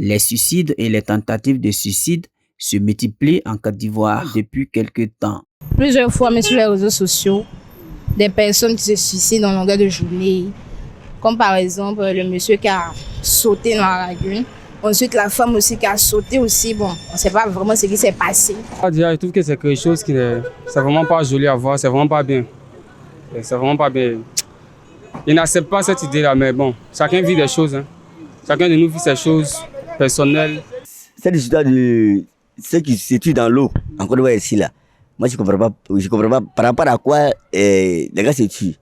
Les suicides et les tentatives de suicide se multiplient en Côte d'Ivoire depuis quelques temps. Plusieurs fois, mais sur les réseaux sociaux, des personnes qui se suicident en longueur de journée, comme par exemple le monsieur qui a sauté dans la lagune. Ensuite, la femme aussi qui a sauté aussi. Bon, on ne sait pas vraiment ce qui s'est passé. Je trouve que c'est quelque chose qui n'est vraiment pas joli à voir, c'est vraiment pas bien. C'est vraiment pas bien. Je n'accepte pas cette idée-là, mais bon, chacun vit des choses. Hein. Chacun de nous vit ses choses personnelles. Cette histoire de ceux qui se situent dans l'eau, en Côte d'Ivoire ici, là, moi je ne comprends pas par rapport à quoi les gars se tuent.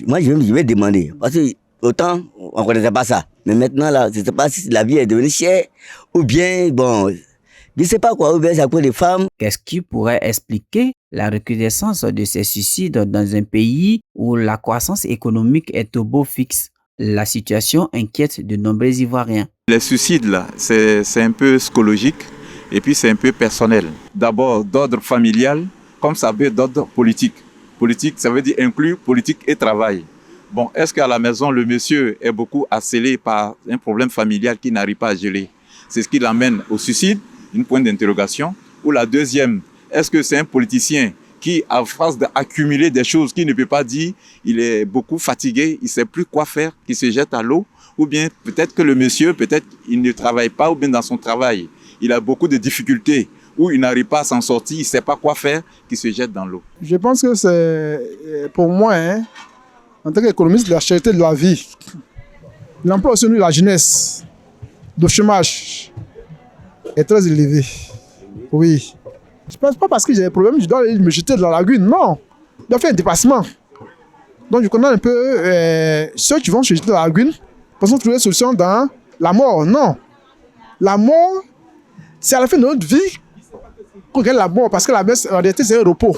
Moi je vais demander, parce que autant on ne connaissait pas ça. Mais maintenant, là, je ne sais pas si la vie est devenue chère ou bien, bon, je ne sais pas quoi, ou bien c'est à cause des femmes. Qu'est-ce qui pourrait expliquer la recrudescence de ces suicides dans un pays où la croissance économique est au beau fixe? La situation inquiète de nombreux Ivoiriens. Les suicides, là, c'est un peu psychologique et puis c'est un peu personnel. D'abord, d'ordre familial, comme ça veut d'ordre politique. Politique, ça veut dire inclure politique et travail. Bon, est-ce qu'à la maison, le monsieur est beaucoup assailli par un problème familial qu'il n'arrive pas à gérer? C'est ce qui l'amène au suicide, une point d'interrogation. Ou la deuxième, est-ce que c'est un politicien qui, à force d'accumuler des choses qu'il ne peut pas dire, il est beaucoup fatigué, il ne sait plus quoi faire, qui se jette à l'eau? Ou bien peut-être que le monsieur, peut-être il ne travaille pas, ou bien dans son travail, il a beaucoup de difficultés, ou il n'arrive pas à s'en sortir, il ne sait pas quoi faire, qui se jette dans l'eau. Je pense que c'est, pour moi, en tant qu'économiste, la cherté de la vie, l'emploi aussi de la jeunesse, le chômage est très élevé. Oui. Je ne pense pas parce que j'ai des problèmes, je dois aller me jeter dans la lagune. Non. Je dois faire un dépassement. Donc je connais un peu ceux qui vont se jeter dans la lagune, pensant trouver une solution dans la mort. Non. La mort, c'est à la fin de notre vie qu'on gagne la mort, parce que la mort, en réalité, c'est un repos.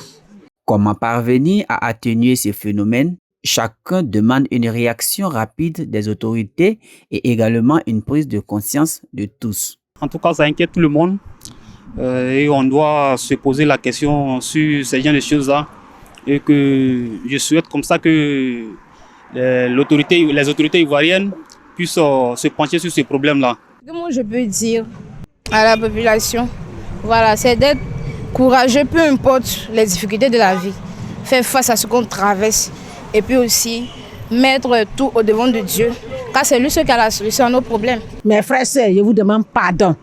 Comment parvenir à atténuer ces phénomènes? Chacun demande une réaction rapide des autorités et également une prise de conscience de tous. En tout cas, ça inquiète tout le monde et on doit se poser la question sur ces genres de choses-là. Et que je souhaite comme ça que les autorités ivoiriennes puissent se pencher sur ces problèmes-là. Comment je peux dire à la population, voilà, c'est d'être courageux, peu importe les difficultés de la vie, faire face à ce qu'on traverse. Et puis aussi, mettre tout au devant de Dieu, car c'est lui qui a la solution à nos problèmes. Mes frères et sœurs, je vous demande pardon.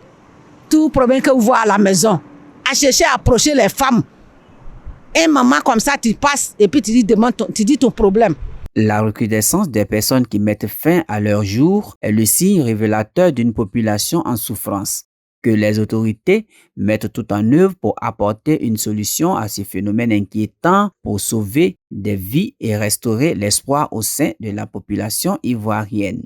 Tout problème que vous voyez à la maison, à chercher à approcher les femmes. Et maman, comme ça, tu passes et puis tu dis ton problème. La recrudescence des personnes qui mettent fin à leur jour est le signe révélateur d'une population en souffrance. Que les autorités mettent tout en œuvre pour apporter une solution à ces phénomènes inquiétants pour sauver des vies et restaurer l'espoir au sein de la population ivoirienne.